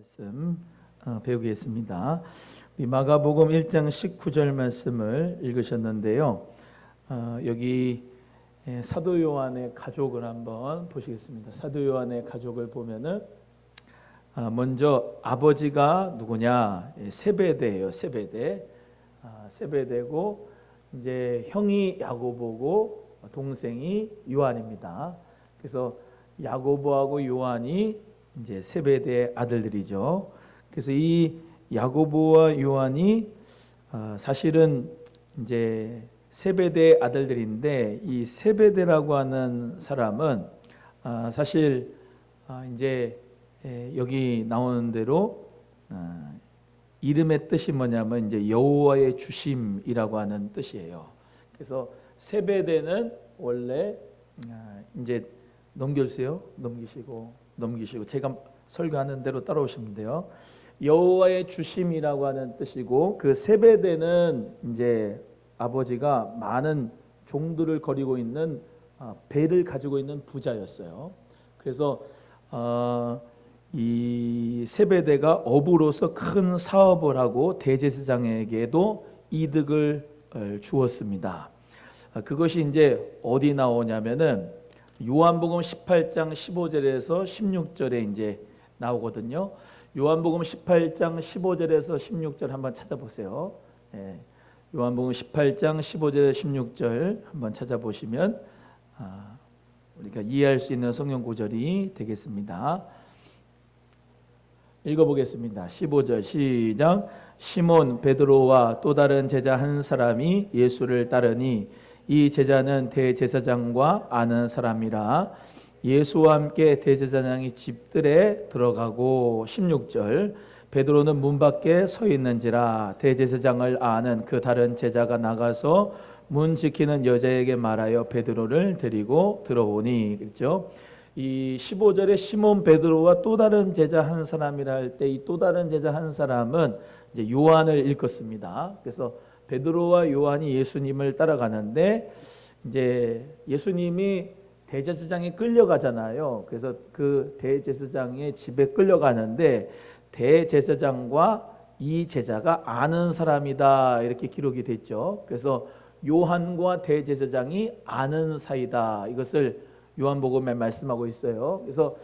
말씀 배우겠습니다. 마가복음 1장 19절 말씀을 읽으셨는데요. 여기 사도 요한의 가족을 한번 보시겠습니다. 사도 요한의 가족을 보면은 먼저 아버지가 누구냐? 세베대예요. 세베대고 이제 형이 야고보고 동생이 요한입니다. 그래서 야고보하고 요한이 이제 세베대의 아들들이죠. 그래서 이 야고보와 요한이 사실은 이제 세베대의 아들들인데, 이 세베대라고 하는 사람은 사실 이제 여기 나오는 대로 이름의 뜻이 뭐냐면 이제 여호와의 주심이라고 하는 뜻이에요. 그래서 세베대는 원래 이제 넘기시고 제가 설교하는 대로 따라오시면 돼요. 여호와의 주심이라고 하는 뜻이고, 그 세베대는 이제 아버지가 많은 종들을 거리고 있는 배를 가지고 있는 부자였어요. 그래서 이 세베대가 어부로서 큰 사업을 하고 대제사장에게도 이득을 주었습니다. 그것이 이제 어디 나오냐면은 요한복음 18장 15절에서 16절에 이제 나오거든요. 요한복음 18장 15절에서 16절 한번 찾아보세요. 요한복음 18장 15절에서 16절 한번 찾아보시면 우리가 이해할 수 있는 성경 구절이 되겠습니다. 읽어보겠습니다. 15절 시작. 시몬 베드로와 또 다른 제자 한 사람이 예수를 따르니 이 제자는 대제사장과 아는 사람이라 예수와 함께 대제사장의 집들에 들어가고, 16절 베드로는 문 밖에 서 있는지라 대제사장을 아는 그 다른 제자가 나가서 문 지키는 여자에게 말하여 베드로를 데리고 들어오니. 그렇죠? 이 15절에 시몬 베드로와 또 다른 제자 한 사람이라 할 때, 이 또 다른 제자 한 사람은 이제 요한을 일컫습니다. 그래서 베드로와 요한이 예수님을 따라가는데, 이제 예수님이 대제사장에 끌려가잖아요. 그래서 그 대제사장의 집에 끌려가는데 대제사장과 이 제자가 아는 사람이다, 이렇게 기록이 됐죠. 그래서 요한과 대제사장이 아는 사이다, 이것을 요한복음에 말씀하고 있어요. 그래서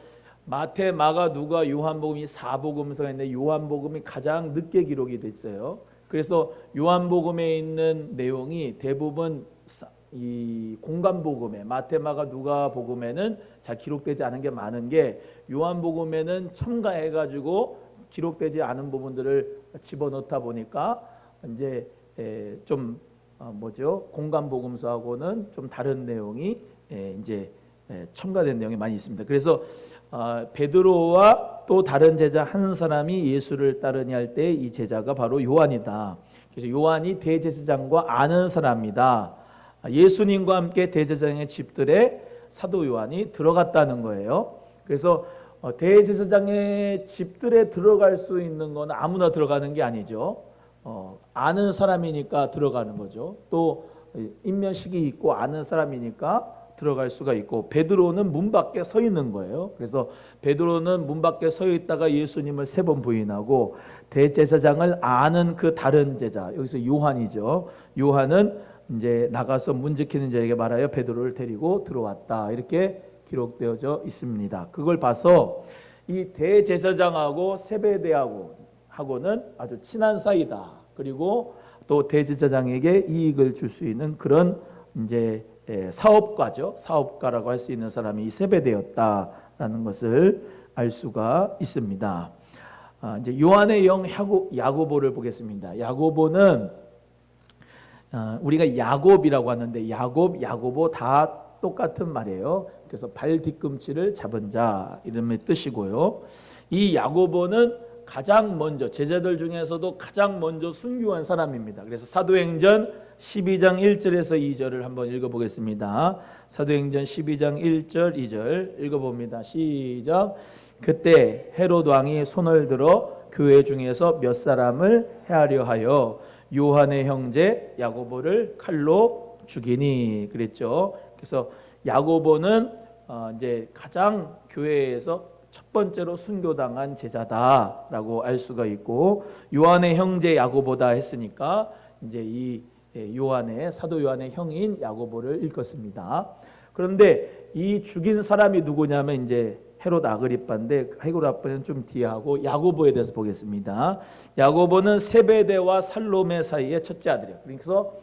마태, 마가, 누가, 요한복음이 4복음서가 있는데 요한복음이 가장 늦게 기록이 됐어요. 그래서 요한복음에 있는 내용이 대부분 이 공간복음에, 마태, 마가, 누가 복음에는 잘 기록되지 않은 게 많은 게, 요한복음에는 첨가해가지고 기록되지 않은 부분들을 집어넣다 보니까 이제 좀 공간복음서하고는 좀 다른 내용이 이제 첨가된 내용이 많이 있습니다. 그래서 베드로와 또 다른 제자 한 사람이 예수를 따르니 할 때 이 제자가 바로 요한이다. 그래서 요한이 대제사장과 아는 사람이다. 예수님과 함께 대제사장의 집들에 사도 요한이 들어갔다는 거예요. 그래서 대제사장의 집들에 들어갈 수 있는 건 아무나 들어가는 게 아니죠. 아는 사람이니까 들어가는 거죠. 또 인면식이 있고 아는 사람이니까 들어갈 수가 있고, 베드로는 문 밖에 서 있는 거예요. 그래서 베드로는 문 밖에 서 있다가 예수님을 3번 부인하고, 대제사장을 아는 그 다른 제자, 여기서 요한이죠. 요한은 이제 나가서 문 지키는 자에게 말하여 베드로를 데리고 들어왔다, 이렇게 기록되어져 있습니다. 그걸 봐서 이 대제사장하고 세베대하고는 아주 친한 사이다. 그리고 또 대제사장에게 이익을 줄 수 있는 그런 이제 사업가죠. 사업가라고 할 수 있는 사람이 이 세베대였다라는 것을 알 수가 있습니다. 이제 요한의 영 야고보를 보겠습니다. 야고보는 우리가 야곱이라고 하는데 야고보 다 똑같은 말이에요. 그래서 발 뒤꿈치를 잡은 자, 이름의 뜻이고요. 이 야고보는 가장 먼저, 제자들 중에서도 가장 먼저 순교한 사람입니다. 그래서 사도행전 12장 1절에서 2절을 한번 읽어보겠습니다. 사도행전 12장 1절 2절 읽어봅니다. 시작. 그때 헤롯 왕이 손을 들어 교회 중에서 몇 사람을 해하려 하여 요한의 형제 야고보를 칼로 죽이니. 그랬죠. 그래서 야고보는 이제 가장 교회에서 첫 번째로 순교당한 제자다라고 알 수가 있고, 요한의 형제 야고보다 했으니까 이제 이 요한의 사도 요한의 형인 야고보를 일컫습니다. 그런데 이 죽인 사람이 누구냐면 이제 헤롯 아그리빠인데, 헤롯 아그리빠는 좀 뒤에 하고 야고보에 대해서 보겠습니다. 야고보는 세베대와 살로메 사이의 첫째 아들이에요. 그래서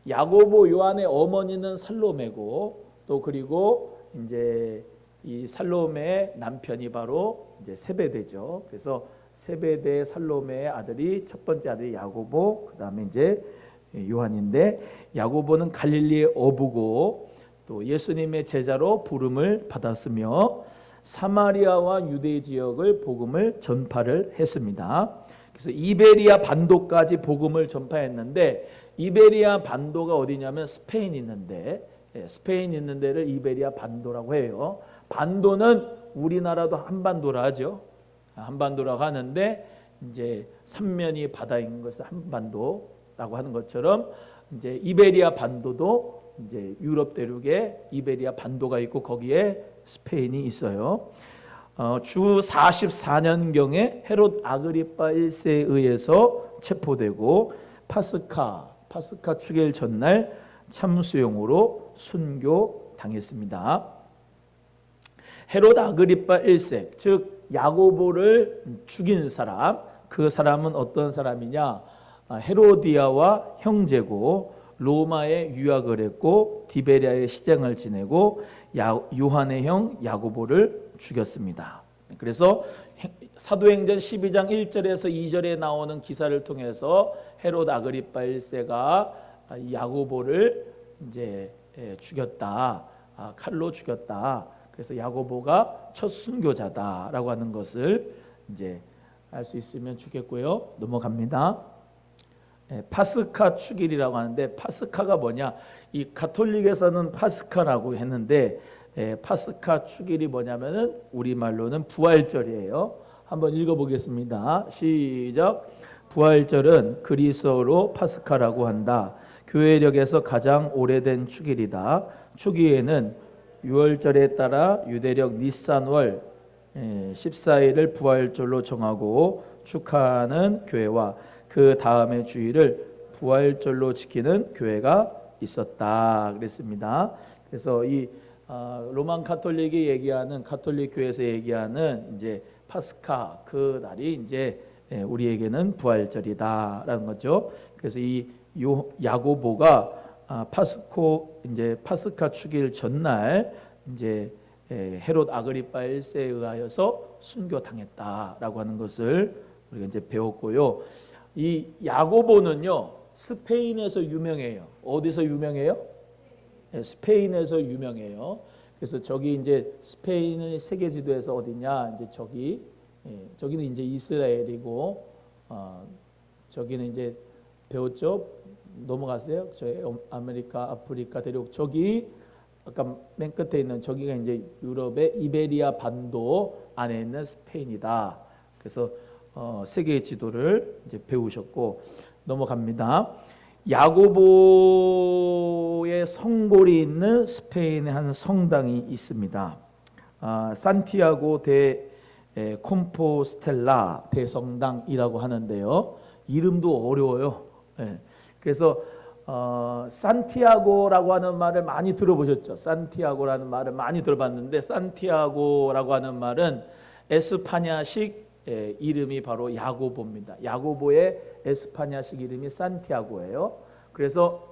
야고보 요한의 어머니는 살로메고, 또 그리고 이제 이 살로메의 남편이 바로 이제 세베대죠. 그래서 세베대 살로메의 아들이 첫 번째 아들이 야고보, 그다음에 이제 요한인데, 야고보는 갈릴리의 어부고 또 예수님의 제자로 부름을 받았으며 사마리아와 유대 지역을 복음을 전파를 했습니다. 그래서 이베리아 반도까지 복음을 전파했는데, 이베리아 반도가 어디냐면 스페인 있는데, 스페인 있는 데를 이베리아 반도라고 해요. 반도는 우리나라도 한반도라 하죠. 한반도라고 하는데, 이제 삼면이 바다인 것을 한반도라고 하는 것처럼 이제 이베리아 반도도 이제 유럽 대륙에 이베리아 반도가 있고 거기에 스페인이 있어요. 주 44년경에 헤롯 아그리빠 1세에 의해서 체포되고 파스카 축일 전날 참수용으로 순교당했습니다. 헤롯 아그리빠 1세, 즉 야고보를 죽인 사람, 그 사람은 어떤 사람이냐? 헤로디아와 형제고 로마에 유학을 했고 디베리아의 시장을 지내고 요한의 형 야고보를 죽였습니다. 그래서 사도행전 12장 1절에서 2절에 나오는 기사를 통해서 헤롯 아그리빠 1세가 야고보를 이제 죽였다, 칼로 죽였다. 그래서 야고보가 첫 순교자다라고 하는 것을 이제 알 수 있으면 좋겠고요. 넘어갑니다. 파스카 축일이라고 하는데, 파스카가 뭐냐? 이 가톨릭에서는 파스카라고 했는데, 파스카 축일이 뭐냐면은 우리말로는 부활절이에요. 한번 읽어보겠습니다. 시작. 부활절은 그리스어로 파스카라고 한다. 교회력에서 가장 오래된 축일이다. 초기에는 유월절에 따라 유대력 니산월 14일을 부활절로 정하고 축하하는 교회와 그 다음의 주일을 부활절로 지키는 교회가 있었다 그랬습니다. 그래서 이 로만 가톨릭이 얘기하는, 가톨릭 교회에서 얘기하는 이제 파스카, 그 날이 이제 우리에게는 부활절이다라는 거죠. 그래서 이 야고보가 이제 파스카 축일 전날 이제 헤롯 아그리빠 1세에 의하여서 순교당했다라고 하는 것을 우리가 이제 배웠고요. 이 야고보는요, 스페인에서 유명해요. 어디서 유명해요? 스페인에서 유명해요. 그래서 저기 이제 스페인의 세계 지도에서 어디냐? 이제 저기는 이제 이스라엘이고, 저기는 이제 배웠죠? 넘어갔어요? 저희 아메리카, 아프리카 대륙, 저기 아까 맨 끝에 있는 저기가 이제 유럽의 이베리아 반도 안에 있는 스페인이다. 그래서 세계 지도를 이제 배우셨고, 넘어갑니다. 야고보의 성골이 있는 스페인의 한 성당이 있습니다. 산티아고 데 콤포스텔라 대성당이라고 하는데요. 이름도 어려워요. 그래서 산티아고라고 하는 말을 많이 들어보셨죠? 산티아고라는 말을 많이 들어봤는데, 산티아고라고 하는 말은 에스파냐식 이름이 바로 야고보입니다. 야고보의 에스파냐식 이름이 산티아고예요. 그래서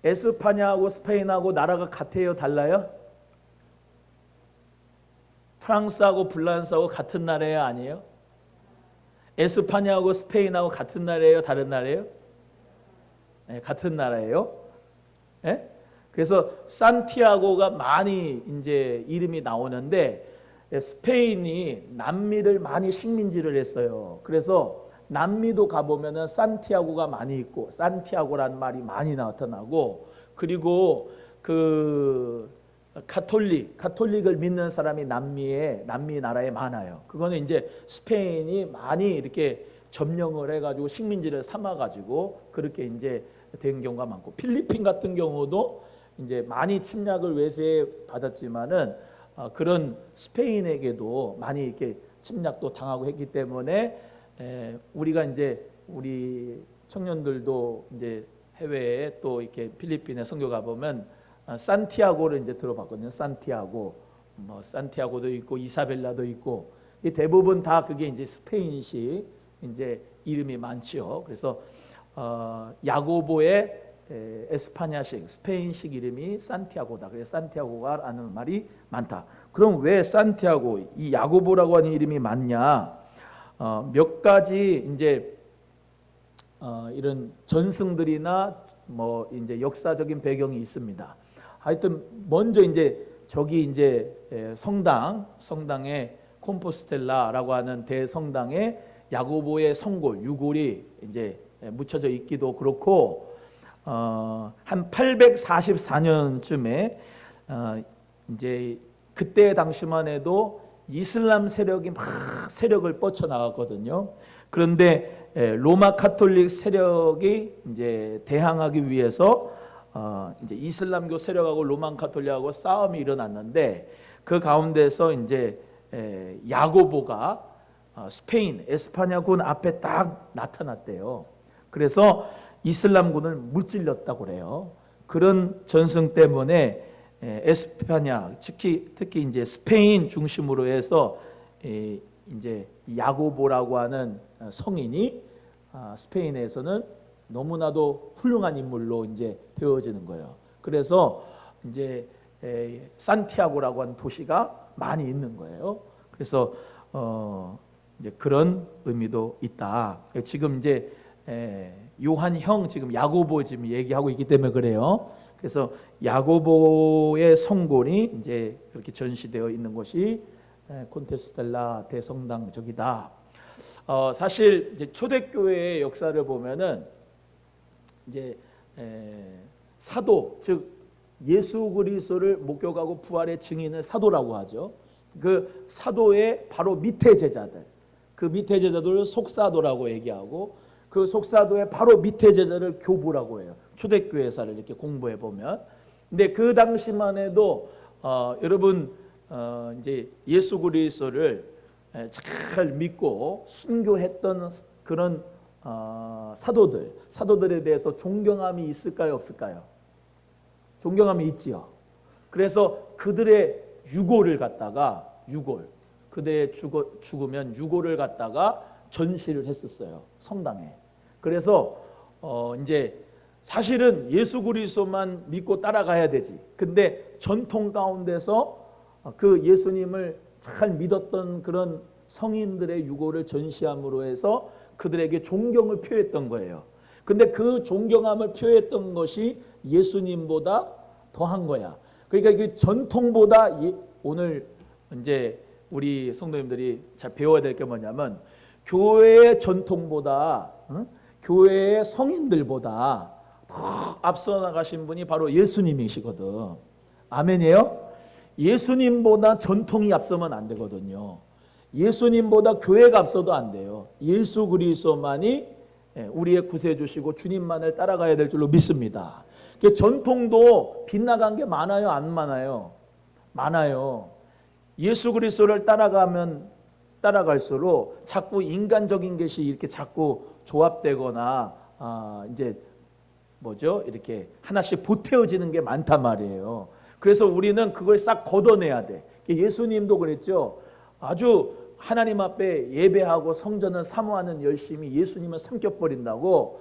에스파냐하고 스페인하고 나라가 같아요, 달라요? 프랑스하고 불란스하고 같은 나라예요, 아니에요? 에스파냐하고 스페인하고 같은 나라예요, 다른 나라예요? 같은 나라예요. 그래서 산티아고가 많이 이제 이름이 나오는데, 스페인이 남미를 많이 식민지를 했어요. 그래서 남미도 가보면은 산티아고가 많이 있고, 산티아고라는 말이 많이 나타나고, 그리고 그 가톨릭을 믿는 사람이 남미 나라에 많아요. 그거는 이제 스페인이 많이 이렇게 점령을 해가지고 식민지를 삼아가지고 그렇게 이제 된 경우가 많고, 필리핀 같은 경우도 이제 많이 침략을 외세에 받았지만은 그런 스페인에게도 많이 이렇게 침략도 당하고 했기 때문에 우리가 이제 우리 청년들도 이제 해외에 또 이렇게 필리핀에 선교 가 보면 산티아고를 이제 들어봤거든요. 산티아고, 뭐 산티아고도 있고 이사벨라도 있고 대부분 다 그게 이제 스페인식 이제 이름이 많지요. 그래서 야고보의 에스파냐식 스페인식 이름이 산티아고다. 그래서 산티아고가라는 말이 많다. 그럼 왜 산티아고 이 야고보라고 하는 이름이 많냐? 몇 가지 이제 이런 전승들이나 뭐 이제 역사적인 배경이 있습니다. 하여튼 먼저 이제 저기 이제 성당에 콤포스텔라라고 하는 대성당에 야고보의 성골 유골이 이제 묻혀져 있기도 그렇고 한 844년쯤에 이제 그때 당시만 해도 이슬람 세력이 막 세력을 뻗쳐 나갔거든요. 그런데 로마 카톨릭 세력이 이제 대항하기 위해서 이제 이슬람교 세력하고 로마 카톨릭하고 싸움이 일어났는데 그 가운데서 이제 야고보가 스페인 에스파냐군 앞에 딱 나타났대요. 그래서 이슬람군을 무찔렀다고 그래요. 그런 전승 때문에 에스파냐 특히 이제 스페인 중심으로 해서 이제 야고보라고 하는 성인이 스페인에서는 너무나도 훌륭한 인물로 이제 되어지는 거예요. 그래서 이제 산티아고라고 하는 도시가 많이 있는 거예요. 그래서 이제 그런 의미도 있다. 지금 이제 요한형 지금 야고보 지금 얘기하고 있기 때문에 그래요. 그래서 야고보의 성골이 이제 그렇게 전시되어 있는 곳이 콘테스텔라 대성당 저기다. 사실 이제 초대교회의 역사를 보면은 이제 사도 즉 예수 그리스도를 목격하고 부활의 증인을 사도라고 하죠. 그 사도의 바로 밑에 제자들, 그 밑에 제자들을 속사도라고 얘기하고 그 속사도의 바로 밑에 제자를 교부라고 해요. 초대교회사를 이렇게 공부해 보면. 근데 그 당시만 해도 여러분 이제 예수 그리스도를 잘 믿고 순교했던 그런 사도들에 대해서 존경함이 있을까요, 없을까요? 존경함이 있지요. 그래서 그들의 유골을 갖다가 그들의 죽으면 유골을 갖다가 전시를 했었어요, 성당에. 그래서 이제 사실은 예수 그리스도만 믿고 따라가야 되지. 근데 전통 가운데서 그 예수님을 잘 믿었던 그런 성인들의 유골을 전시함으로 해서 그들에게 존경을 표했던 거예요. 근데 그 존경함을 표했던 것이 예수님보다 더한 거야. 그러니까 그 전통보다 오늘 이제 우리 성도님들이 잘 배워야 될 게 뭐냐면 교회의 전통보다 교회의 성인들보다 더 앞서 나가신 분이 바로 예수님이시거든. 아멘이에요? 예수님보다 전통이 앞서면 안 되거든요. 예수님보다 교회가 앞서도 안 돼요. 예수 그리스도만이 우리의 구세주시고 주님만을 따라가야 될 줄로 믿습니다. 전통도 빗나간 게 많아요, 안 많아요? 많아요. 예수 그리스도를 따라갈수록 자꾸 인간적인 것이 이렇게 자꾸 조합되거나 이제 뭐죠? 이렇게 하나씩 보태어지는 게 많단 말이에요. 그래서 우리는 그걸 싹 걷어내야 돼. 예수님도 그랬죠. 아주 하나님 앞에 예배하고 성전을 사모하는 열심이 예수님을 삼켜버린다고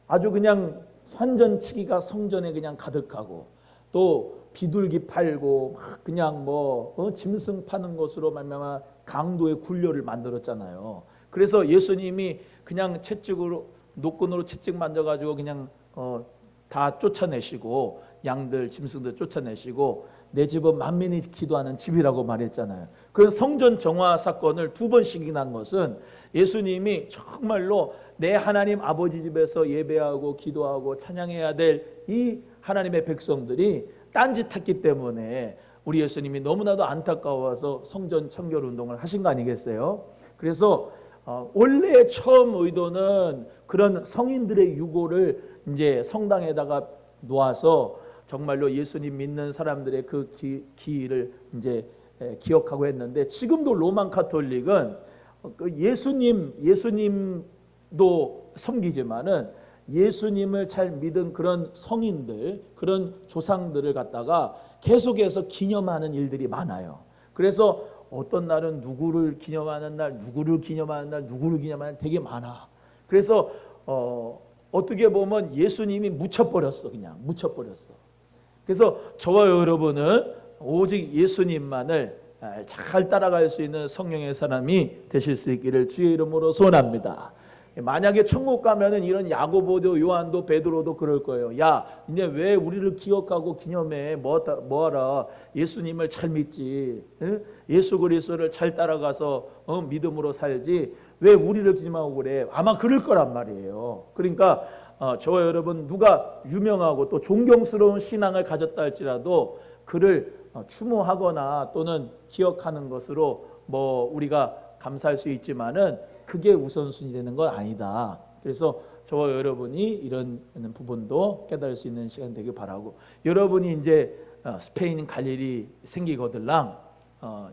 아주 그냥 환전치기가 성전에 그냥 가득하고 또 비둘기 팔고 막 그냥 짐승 파는 것으로 말미암아 강도의 굴려를 만들었잖아요. 그래서 예수님이 그냥 채찍으로 노끈으로 채찍 만져가지고 그냥 다 쫓아내시고 양들 짐승들 쫓아내시고 내 집은 만민이 기도하는 집이라고 말했잖아요. 그런 성전 정화 사건을 2번씩이나 한 것은 예수님이 정말로 내 하나님 아버지 집에서 예배하고 기도하고 찬양해야 될 이 하나님의 백성들이 딴짓했기 때문에 우리 예수님이 너무나도 안타까워서 성전 청결 운동을 하신 거 아니겠어요? 그래서 원래 처음 의도는 그런 성인들의 유골을 이제 성당에다가 놓아서 정말로 예수님 믿는 사람들의 그 기일을 이제 기억하고 했는데, 지금도 로만 가톨릭은 그 예수님도 섬기지만은 예수님을 잘 믿은 그런 성인들, 그런 조상들을 갖다가 계속해서 기념하는 일들이 많아요. 그래서 어떤 날은 누구를 기념하는 날, 누구를 기념하는 날, 누구를 기념하는 날 되게 많아. 그래서 어떻게 보면 예수님이 묻혀버렸어. 그냥 묻혀버렸어. 그래서 저와 여러분은 오직 예수님만을 잘 따라갈 수 있는 성령의 사람이 되실 수 있기를 주의 이름으로 소원합니다. 만약에 천국 가면은 이런 야고보도 요한도 베드로도 그럴 거예요. 야, 이제 왜 우리를 기억하고 기념해? 뭐하라? 예수님을 잘 믿지. 응? 예수 그리스도를 잘 따라가서 믿음으로 살지. 왜 우리를 기념하고 그래? 아마 그럴 거란 말이에요. 그러니까 저와 여러분, 누가 유명하고 또 존경스러운 신앙을 가졌다 할지라도 그를 추모하거나 또는 기억하는 것으로 뭐 우리가 감사할 수 있지만은 그게 우선순위 되는 건 아니다. 그래서 저와 여러분이 이런 부분도 깨달을 수 있는 시간 되길 바라고, 여러분이 이제 스페인 갈 일이 생기거들랑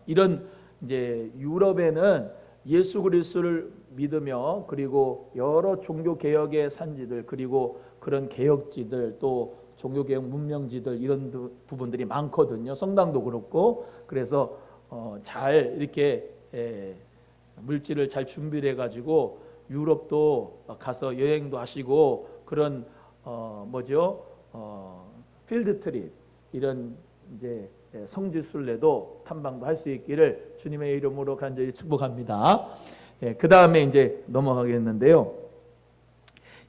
이런 이제 유럽에는 예수 그리스도를 믿으며 그리고 여러 종교 개혁의 산지들, 그리고 그런 개혁지들, 또 종교 개혁 문명지들, 이런 부분들이 많거든요. 성당도 그렇고. 그래서 잘 이렇게 물질을 잘 준비를 해가지고 유럽도 가서 여행도 하시고 그런 필드 트립, 이런 이제 성지순례도 탐방도 할 수 있기를 주님의 이름으로 간절히 축복합니다. 그 다음에 이제 넘어가겠는데요.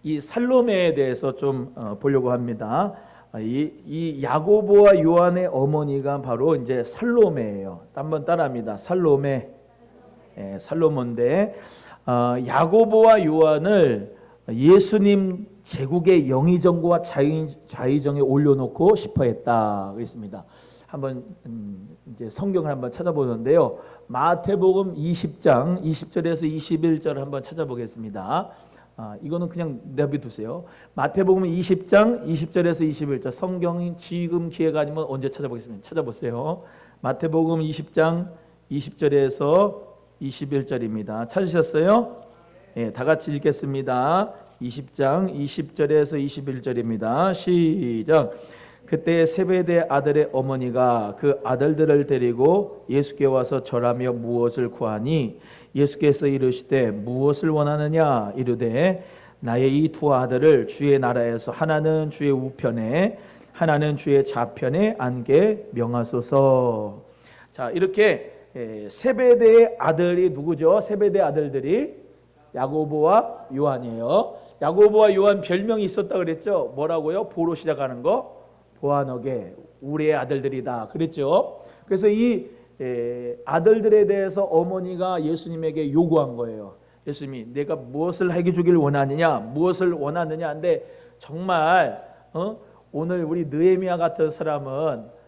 이 살로메에 대해서 좀 보려고 합니다. 이 야고보와 요한의 어머니가 바로 이제 살로메예요. 한번 따라합니다. 살로메. 살로몬데 야고보와 요한을 예수님 제국의 영의정과 좌의정에 올려놓고 싶어했다 그랬습니다. 한번 이제 성경을 한번 찾아보는데요. 마태복음 20장 20절에서 21절 한번 찾아보겠습니다. 이거는 그냥 내비두세요. 마태복음 20장 20절에서 21절, 성경이 지금 기회가 아니면 언제 찾아보겠습니다. 찾아보세요. 마태복음 20장 20절에서 21절입니다. 찾으셨어요? 네, 다 같이 읽겠습니다. 20장 20절에서 21절입니다. 시작. 그때 세베대 아들의 어머니가 그 아들들을 데리고 예수께 와서 절하며 무엇을 구하니 예수께서 이르시되 무엇을 원하느냐 이르되 나의 이 두 아들을 주의 나라에서 하나는 주의 우편에 하나는 주의 좌편에 앉게 명하소서. 자, 이렇게 세베대의 아들이 누구죠? 세베대 아들들이 야고보와 요한이에요. 야고보와 요한 별명이 있었다 그랬죠? 뭐라고요? 보로 시작하는 거? 보아너게, 우리의 아들들이다 그랬죠. 그래서 이 아들들에 대해서 어머니가 예수님에게 요구한 거예요. 예수님이 내가 무엇을 하게 주길 원하느냐, 무엇을 원하느냐 한데, 정말 오늘 우리 느헤미야 같은 사람은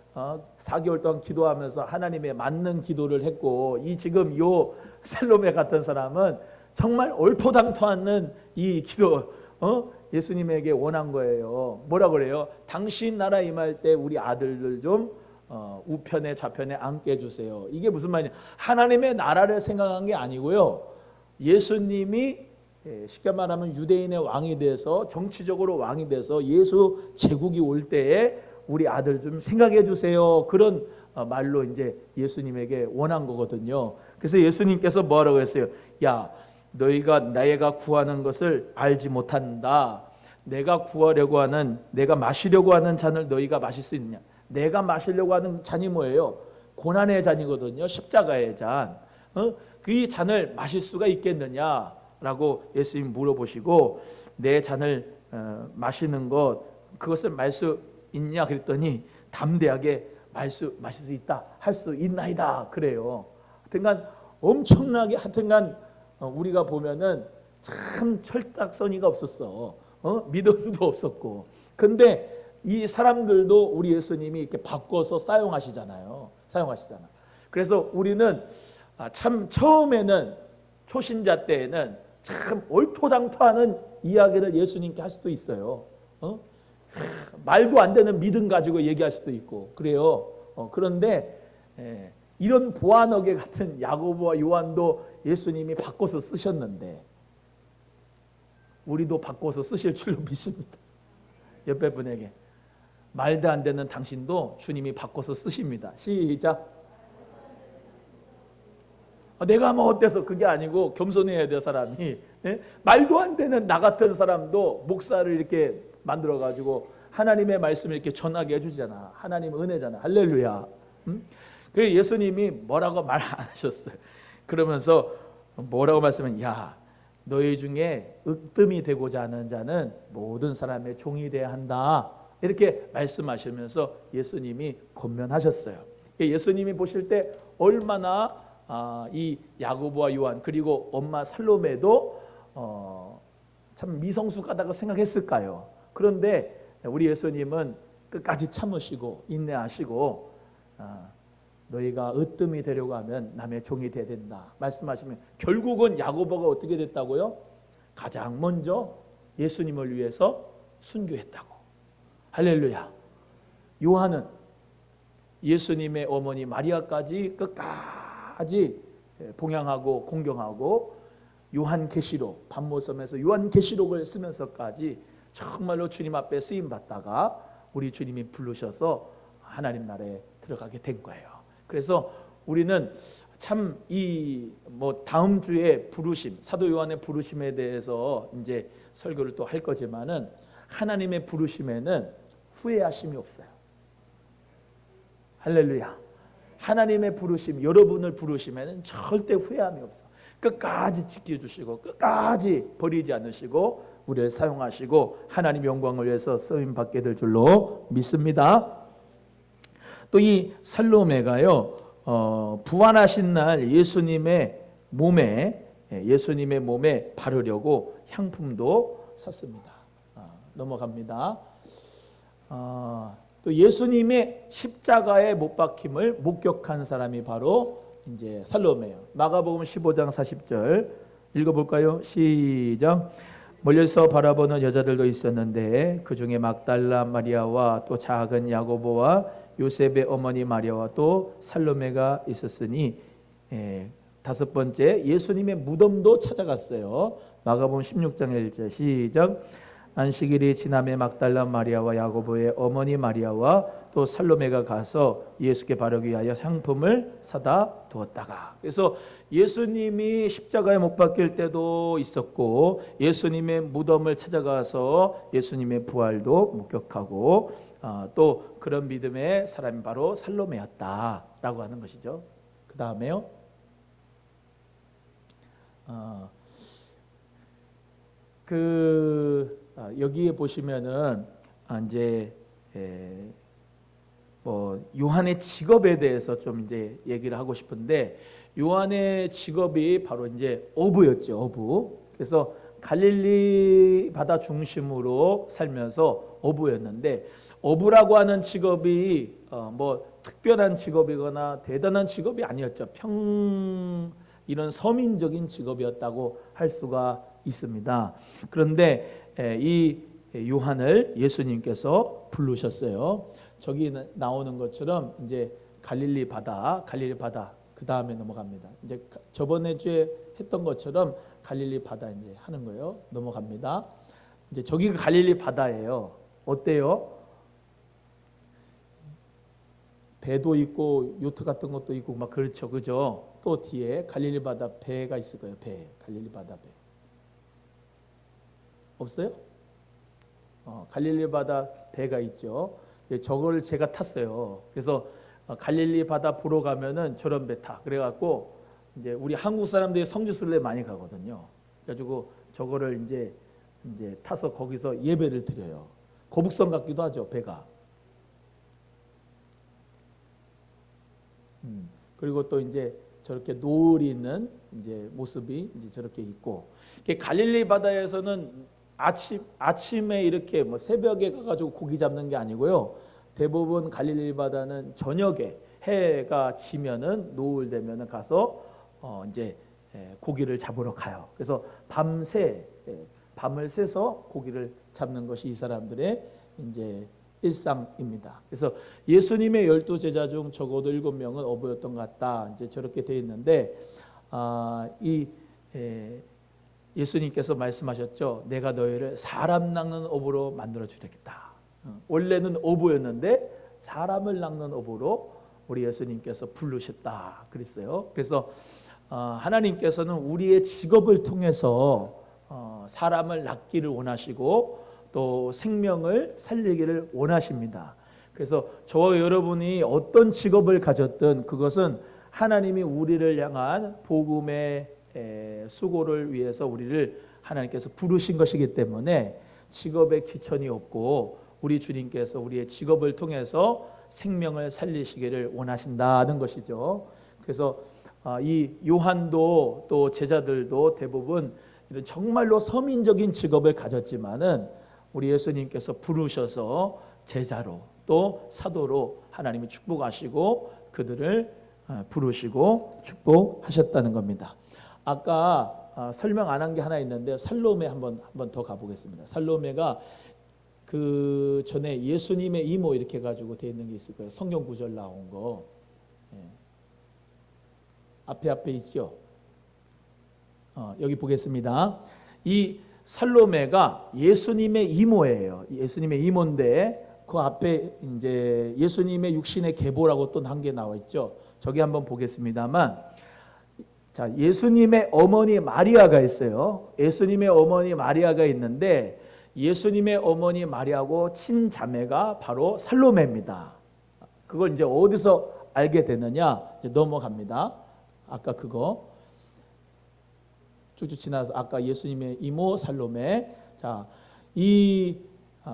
4개월 동안 기도하면서 하나님의 맞는 기도를 했고, 이 지금 요 살로메 같은 사람은 정말 얼토당토않는 이 기도 예수님에게 원한 거예요. 뭐라 그래요? 당신 나라 임할 때 우리 아들들 좀 우편에 좌편에 앉게 해주세요. 이게 무슨 말이냐? 하나님의 나라를 생각한 게 아니고요. 예수님이 쉽게 말하면 유대인의 왕이 돼서, 정치적으로 왕이 돼서 예수 제국이 올 때에 우리 아들 좀 생각해 주세요. 그런 말로 이제 예수님에게 원한 거거든요. 그래서 예수님께서 뭐라고 했어요? 야, 내가 구하는 것을 알지 못한다. 내가 구하려고 하는, 내가 마시려고 하는 잔을 너희가 마실 수 있느냐? 내가 마시려고 하는 잔이 뭐예요? 고난의 잔이거든요. 십자가의 잔. 그 잔을 마실 수가 있겠느냐라고 예수님 물어보시고, 내 잔을 마시는 것, 그것을 마실 수 있냐 그랬더니 담대하게 마실 수 있다, 할 수 있나이다 그래요. 하여튼간 엄청나게, 하여튼간 우리가 보면은 참 철딱서니가 없었어. 믿음도 없었고. 근데 이 사람들도 우리 예수님이 이렇게 바꿔서 사용하시잖아. 그래서 우리는 참 처음에는, 초신자 때에는 참 얼토당토하는 이야기를 예수님께 할 수도 있어요. 말도 안 되는 믿음 가지고 얘기할 수도 있고 그래요. 그런데 이런 보아너게 같은 야고보와 요한도 예수님이 바꿔서 쓰셨는데 우리도 바꿔서 쓰실 줄로 믿습니다. 옆에 분에게 말도 안 되는 당신도 주님이 바꿔서 쓰십니다. 시작. 내가 뭐 어때서 그게 아니고 겸손해야 돼 사람이. 예? 말도 안 되는 나 같은 사람도 목사를 이렇게 만들어 가지고 하나님의 말씀을 이렇게 전하게 해주잖아. 하나님 은혜잖아. 할렐루야. 그 예수님이 뭐라고 말 안 하셨어요. 그러면서 뭐라고 말씀은 야 너희 중에 으뜸이 되고자 하는 자는 모든 사람의 종이 되어야 한다. 이렇게 말씀하시면서 예수님이 권면하셨어요. 예수님이 보실 때 얼마나 이 야고보와 요한 그리고 엄마 살로메도 참 미성숙하다고 생각했을까요? 그런데 우리 예수님은 끝까지 참으시고 인내하시고 너희가 으뜸이 되려고 하면 남의 종이 되어야 된다 말씀하시면 결국은 야고보가 어떻게 됐다고요? 가장 먼저 예수님을 위해서 순교했다고. 할렐루야. 요한은 예수님의 어머니 마리아까지 끝까지 봉양하고 공경하고 요한계시록 밤모섬에서 요한계시록을 쓰면서까지 정말로 주님 앞에 쓰임 받다가 우리 주님이 부르셔서 하나님 나라에 들어가게 된 거예요. 그래서 우리는 참 이 뭐 다음 주에 부르심 사도 요한의 부르심에 대해서 이제 설교를 또 할 거지만은 하나님의 부르심에는 후회하심이 없어요. 할렐루야. 하나님의 부르심 여러분을 부르심에는 절대 후회함이 없어. 끝까지 지켜주시고 끝까지 버리지 않으시고 우리를 사용하시고 하나님 영광을 위해서 쓰임 받게 될 줄로 믿습니다. 또 이 살로메가요 부활하신 날 예수님의 몸에 바르려고 향품도 샀습니다. 넘어갑니다. 또 예수님의 십자가에 못 박힘을 목격한 사람이 바로 이제 살로메예요. 마가복음 15장 40절 읽어볼까요? 시작. 멀리서 바라보는 여자들도 있었는데 그 중에 막달라 마리아와 또 작은 야고보와 요셉의 어머니 마리아와 또 살로메가 있었으니 다섯 번째 예수님의 무덤도 찾아갔어요. 마가복음 16장 1절 시작. 안식일이 지남에 막달라 마리아와 야고보의 어머니 마리아와 또 살로메가 가서 예수께 바르기 위하여 향품을 사다 두었다가. 그래서 예수님이 십자가에 못 박힐 때도 있었고 예수님의 무덤을 찾아가서 예수님의 부활도 목격하고 또 그런 믿음의 사람이 바로 살로메였다라고 하는 것이죠. 그 다음에요. 여기에 보시면은 이제 요한의 직업에 대해서 좀 이제 얘기를 하고 싶은데 요한의 직업이 바로 이제 어부였죠. 어부. 그래서 갈릴리 바다 중심으로 살면서 어부였는데 어부라고 하는 직업이 뭐 특별한 직업이거나 대단한 직업이 아니었죠. 이런 서민적인 직업이었다고 할 수가 있습니다. 그런데 이 요한을 예수님께서 부르셨어요. 저기 나오는 것처럼 이제 갈릴리 바다 그 다음에 넘어갑니다. 이제 저번에 주에 했던 것처럼 갈릴리 바다 이제 하는 거예요. 넘어갑니다. 이제 저기가 갈릴리 바다예요. 어때요? 배도 있고 요트 같은 것도 있고 막 그렇죠, 그죠? 또 뒤에 갈릴리 바다 배가 있을 거예요. 갈릴리 바다 배. 없어요? 갈릴리 바다 배가 있죠. 저걸 제가 탔어요. 그래서 갈릴리 바다 보러 가면은 저런 배 타. 그래갖고 이제 우리 한국 사람들이 성지순례 많이 가거든요. 그래가지고 저거를 이제 타서 거기서 예배를 드려요. 거북선 같기도 하죠, 배가. 그리고 또 이제 저렇게 노을이 있는 이제 모습이 이제 저렇게 있고, 갈릴리 바다에서는 아침에 이렇게 뭐 새벽에 가가지고 고기 잡는 게 아니고요. 대부분 갈릴리 바다는 저녁에 해가 지면은 노을 되면은 가서 이제 고기를 잡으러 가요. 그래서 밤을 새서 고기를 잡는 것이 이 사람들의 이제 일상입니다. 그래서 예수님의 12제자 중 적어도 7명은 어부였던 것 같다. 이제 저렇게 되어 있는데 예수님께서 말씀하셨죠. 내가 너희를 사람 낚는 어부로 만들어 주겠다. 원래는 어부였는데 사람을 낚는 어부로 우리 예수님께서 부르셨다 그랬어요. 그래서 하나님께서는 우리의 직업을 통해서 사람을 낚기를 원하시고 또 생명을 살리기를 원하십니다. 그래서 저와 여러분이 어떤 직업을 가졌든 그것은 하나님이 우리를 향한 복음의 수고를 위해서 우리를 하나님께서 부르신 것이기 때문에 직업에 귀천이 없고 우리 주님께서 우리의 직업을 통해서 생명을 살리시기를 원하신다는 것이죠. 그래서 이 요한도 또 제자들도 대부분 이런 정말로 서민적인 직업을 가졌지만은 우리 예수님께서 부르셔서 제자로 또 사도로 하나님이 축복하시고 그들을 부르시고 축복하셨다는 겁니다. 아까 설명 안 한 게 하나 있는데 살로메 한번 더 가보겠습니다. 살로메가 그 전에 예수님의 이모 이렇게 가지고 돼 있는 게 있을 거예요. 성경 구절 나온 거 앞에 있죠. 여기 보겠습니다. 이 살로메가 예수님의 이모예요. 예수님의 이모인데 그 앞에 이제 예수님의 육신의 계보라고 또 한 게 나와 있죠. 저기 한번 보겠습니다만, 자 예수님의 어머니 마리아가 있어요. 예수님의 어머니 마리아가 있는데 예수님의 어머니 마리아하고 친자매가 바로 살로메입니다. 그걸 이제 어디서 알게 되느냐? 이제 넘어갑니다. 아까 그거 쭉쭉 지나서 아까 예수님의 이모 살로메. 자,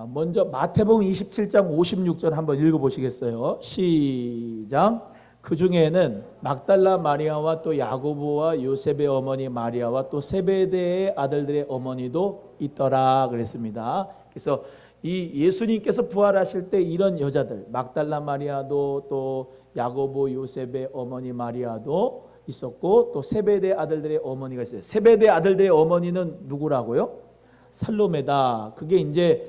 먼저 마태복음 27장 56절 한번 읽어보시겠어요? 시작. 그 중에는 막달라 마리아와 또 야고보와 요셉의 어머니 마리아와 또 세베대의 아들들의 어머니도 있더라 그랬습니다. 그래서 이 예수님께서 부활하실 때 이런 여자들 막달라 마리아도 또 야고보 요셉의 어머니 마리아도 있었고 또 세베대 아들들의 어머니가 있어요. 세베대 아들들의 어머니는 누구라고요? 살로메다. 그게 이제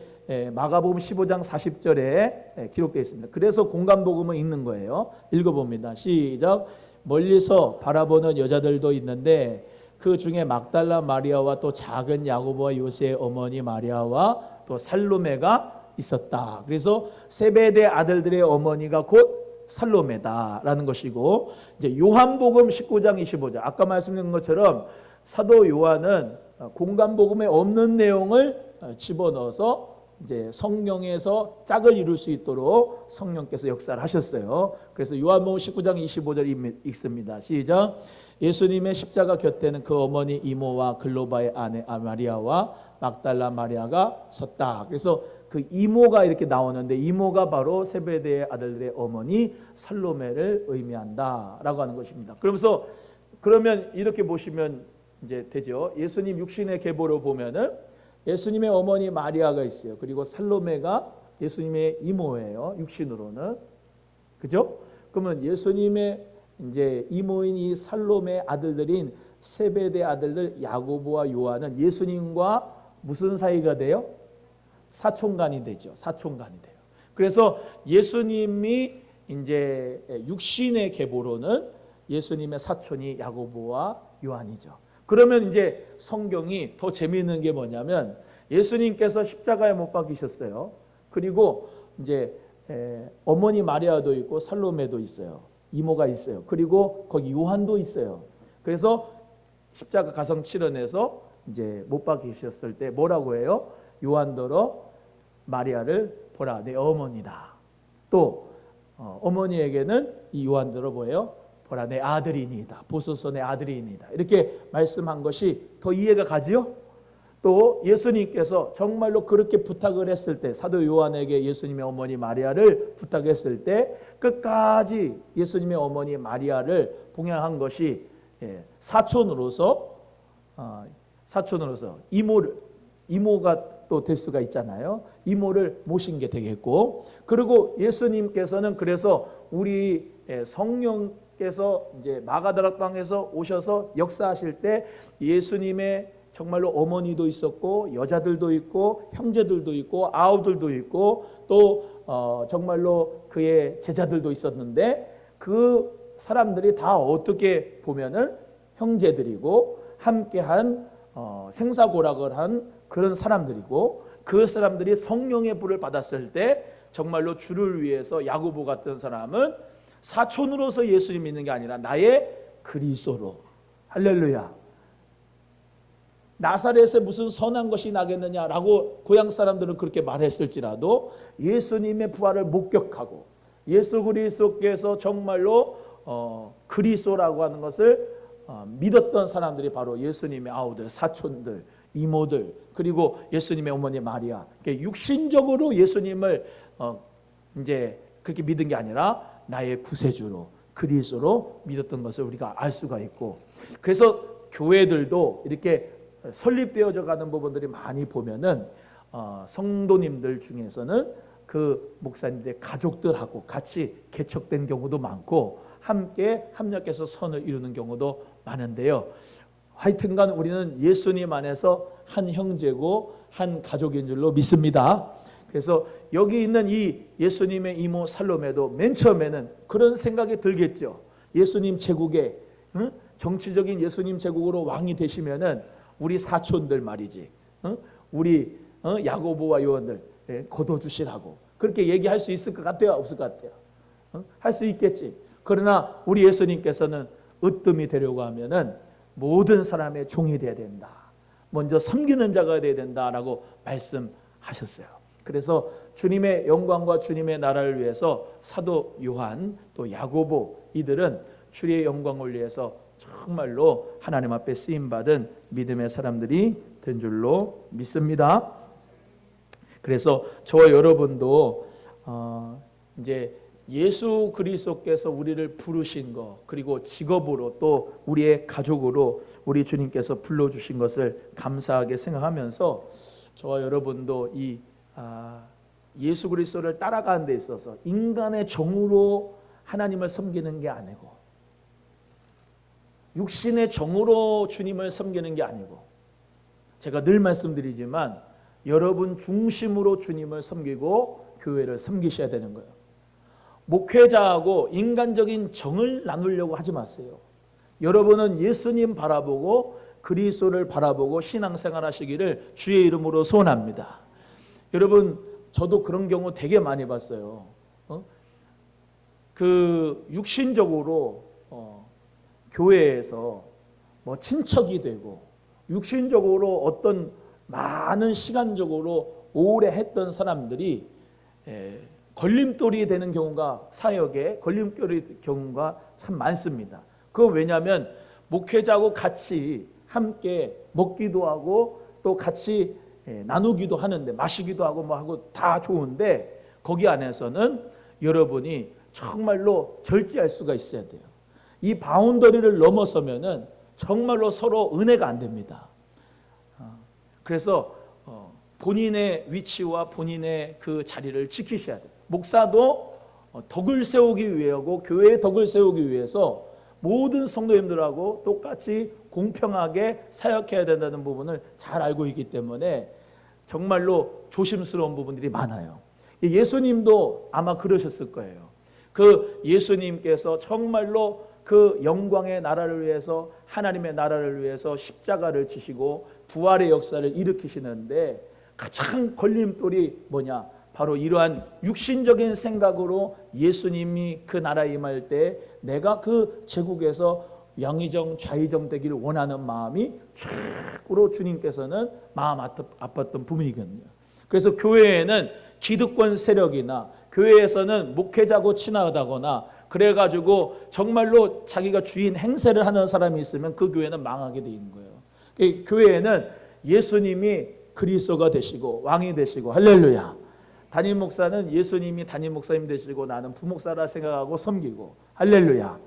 마가복음 15장 40절에 기록되어 있습니다. 그래서 공간복음은 있는 거예요. 읽어봅니다. 시작. 멀리서 바라보는 여자들도 있는데 그 중에 막달라 마리아와 또 작은 야고보와 요새의 어머니 마리아와 또 살로메가 있었다. 그래서 세베대 아들들의 어머니가 곧 살로메다라는 것이고, 이제 요한복음 19장 25절 아까 말씀드린 것처럼 사도 요한은 공간복음에 없는 내용을 집어넣어서 이제 성령에서 짝을 이룰 수 있도록 성령께서 역사를 하셨어요. 그래서 요한복음 19장 25절 읽습니다. 시작. 예수님의 십자가 곁에는 그 어머니 이모와 글로바의 아내 마리아와 막달라 마리아가 섰다. 그래서 그 이모가 이렇게 나오는데 이모가 바로 세베대의 아들들의 어머니 살로메를 의미한다라고 하는 것입니다. 그러면 이렇게 보시면 이제 되죠. 예수님 육신의 계보로 보면은 예수님의 어머니 마리아가 있어요. 그리고 살로메가 예수님의 이모예요. 육신으로는. 그죠? 그러면 예수님의 이제 이모인 이 살로메 아들들인 세베대 아들들 야고보와 요한은 예수님과 무슨 사이가 돼요? 사촌간이 되죠. 사촌간이 돼요. 그래서 예수님이 이제 육신의 계보로는 예수님의 사촌이 야고보와 요한이죠. 그러면 이제 성경이 더 재미있는 게 뭐냐면 예수님께서 십자가에 못 박히셨어요. 그리고 이제 어머니 마리아도 있고 살로메도 있어요. 이모가 있어요. 그리고 거기 요한도 있어요. 그래서 십자가 가성 치러내서 이제 못 박히셨을 때 뭐라고 해요? 요한더러 마리아를 보라 내 어머니다. 또 어머니에게는 이 요한더러 뭐예요? 보라 내 아들이니이다. 보소서 내 아들이니이다. 이렇게 말씀한 것이 더 이해가 가지요? 또 예수님께서 정말로 그렇게 부탁을 했을 때 사도 요한에게 예수님의 어머니 마리아를 부탁했을 때 끝까지 예수님의 어머니 마리아를 봉양한 것이 사촌으로서 이모가 또 될 수가 있잖아요. 이모를 모신 게 되겠고, 그리고 예수님께서는 그래서 우리 성령께서 이제 마가다락 방에서 오셔서 역사하실 때 예수님의 정말로 어머니도 있었고 여자들도 있고 형제들도 있고 아우들도 있고 또 정말로 그의 제자들도 있었는데 그 사람들이 다 어떻게 보면은 형제들이고 함께한 생사고락을 한 그런 사람들이고 그 사람들이 성령의 불을 받았을 때 정말로 주를 위해서 야고보 같은 사람은 사촌으로서 예수님 믿는 게 아니라 나의 그리스도로 할렐루야 나사렛에 무슨 선한 것이 나겠느냐라고 고향 사람들은 그렇게 말했을지라도 예수님의 부활을 목격하고 예수 그리스도께서 정말로 그리스도라고 하는 것을 믿었던 사람들이 바로 예수님의 아우들, 사촌들, 이모들 그리고 예수님의 어머니 마리아. 육신적으로 예수님을 이제 그렇게 믿은 게 아니라 나의 구세주로 그리스도로 믿었던 것을 우리가 알 수가 있고 그래서 교회들도 이렇게 설립되어져 가는 부분들이 많이 보면은 성도님들 중에서는 그 목사님들의 가족들하고 같이 개척된 경우도 많고 함께 합력해서 선을 이루는 경우도 많은데요. 하여튼간 우리는 예수님 안에서 한 형제고 한 가족인 줄로 믿습니다. 그래서 여기 있는 이 예수님의 이모 살로메도 맨 처음에는 그런 생각이 들겠죠. 예수님 제국에 정치적인 예수님 제국으로 왕이 되시면은 우리 사촌들 말이지, 우리 야고보와 요한들 거둬주시라고 그렇게 얘기할 수 있을 것 같아요, 없을 것 같아요? 할 수 있겠지. 그러나 우리 예수님께서는 으뜸이 되려고 하면은 모든 사람의 종이 되어야 된다. 먼저 섬기는 자가 되어야 된다라고 말씀하셨어요. 그래서 주님의 영광과 주님의 나라를 위해서 사도 요한 또 야고보 이들은 주의 영광을 위해서 정말로 하나님 앞에 쓰임받은 믿음의 사람들이 된 줄로 믿습니다. 그래서 저와 여러분도 이제 예수 그리스도께서 우리를 부르신 것 그리고 직업으로 또 우리의 가족으로 우리 주님께서 불러주신 것을 감사하게 생각하면서 저와 여러분도 이 예수 그리스도를 따라가는 데 있어서 인간의 정으로 하나님을 섬기는 게 아니고 육신의 정으로 주님을 섬기는 게 아니고 제가 늘 말씀드리지만 여러분 중심으로 주님을 섬기고 교회를 섬기셔야 되는 거예요. 목회자하고 인간적인 정을 나누려고 하지 마세요. 여러분은 예수님 바라보고 그리스도를 바라보고 신앙생활 하시기를 주의 이름으로 소원합니다. 여러분 저도 그런 경우 되게 많이 봤어요. 그 육신적으로 교회에서 뭐 친척이 되고 육신적으로 어떤 많은 시간적으로 오래 했던 사람들이 걸림돌이 되는 경우가 사역에 걸림돌이 경우가 참 많습니다. 그건 왜냐하면 목회자하고 같이 함께 먹기도 하고 또 같이 나누기도 하는데 마시기도 하고 뭐 하고 다 좋은데 거기 안에서는 여러분이 정말로 절제할 수가 있어야 돼요. 이 바운더리를 넘어서면은 정말로 서로 은혜가 안 됩니다. 그래서 본인의 위치와 본인의 그 자리를 지키셔야 돼요. 목사도 덕을 세우기 위하고 교회의 덕을 세우기 위해서 모든 성도님들하고 똑같이 공평하게 사역해야 된다는 부분을 잘 알고 있기 때문에 정말로 조심스러운 부분들이 많아요. 예수님도 아마 그러셨을 거예요. 그 예수님께서 정말로 그 영광의 나라를 위해서 하나님의 나라를 위해서 십자가를 지시고 부활의 역사를 일으키시는데 가장 걸림돌이 뭐냐? 바로 이러한 육신적인 생각으로 예수님이 그 나라에 임할 때 내가 그 제국에서 양의정 좌의정 되기를 원하는 마음이 최고로 주님께서는 마음 아팠던 부분이거든요. 그래서 교회에는 기득권 세력이나 교회에서는 목회자고 친하다거나 그래가지고 정말로 자기가 주인 행세를 하는 사람이 있으면 그 교회는 망하게 돼 있는 거예요. 교회에는 예수님이 그리스도가 되시고 왕이 되시고 할렐루야. 담임 목사는 예수님이 담임 목사님 되시고 나는 부목사라 생각하고 섬기고 할렐루야.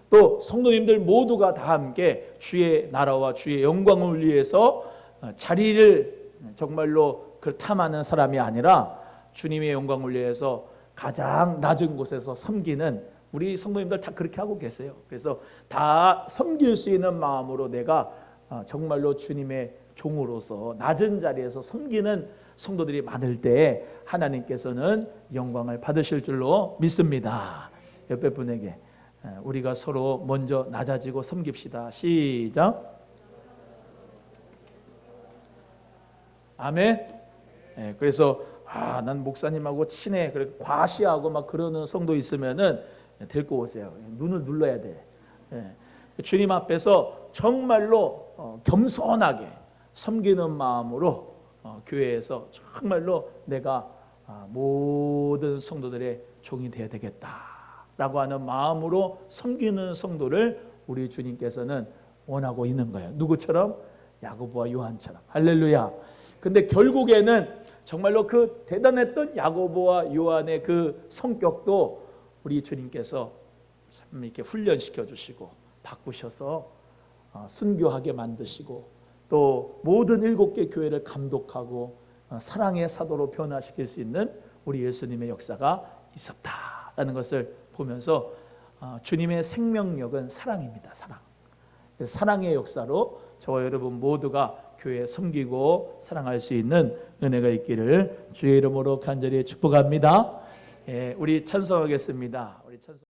또 성도님들 모두가 다 함께 주의 나라와 주의 영광을 위해서 자리를 정말로 탐하는 사람이 아니라 주님의 영광을 위해서 가장 낮은 곳에서 섬기는 우리 성도님들 다 그렇게 하고 계세요. 그래서 다 섬길 수 있는 마음으로 내가 정말로 주님의 종으로서 낮은 자리에서 섬기는 성도들이 많을 때 하나님께서는 영광을 받으실 줄로 믿습니다. 옆에 분에게 우리가 서로 먼저 낮아지고 섬깁시다. 시작. 아멘. 그래서 난 목사님하고 친해. 그렇게 과시하고 막 그러는 성도 있으면은 데리고 오세요. 눈을 눌러야 돼. 주님 앞에서 정말로 겸손하게 섬기는 마음으로 교회에서 정말로 내가 모든 성도들의 종이 되어야 되겠다라고 하는 마음으로 섬기는 성도를 우리 주님께서는 원하고 있는 거예요. 누구처럼? 야고보와 요한처럼. 할렐루야. 근데 결국에는 정말로 그 대단했던 야고보와 요한의 그 성격도 우리 주님께서 참 이렇게 훈련시켜 주시고 바꾸셔서 순교하게 만드시고 또 모든 7개 교회를 감독하고 사랑의 사도로 변화시킬 수 있는 우리 예수님의 역사가 있었다라는 것을 보면서 주님의 생명력은 사랑입니다. 사랑. 사랑의 역사로 저와 여러분 모두가 교회에 섬기고 사랑할 수 있는 은혜가 있기를 주의 이름으로 간절히 축복합니다. 우리 찬송하겠습니다. 우리 찬송.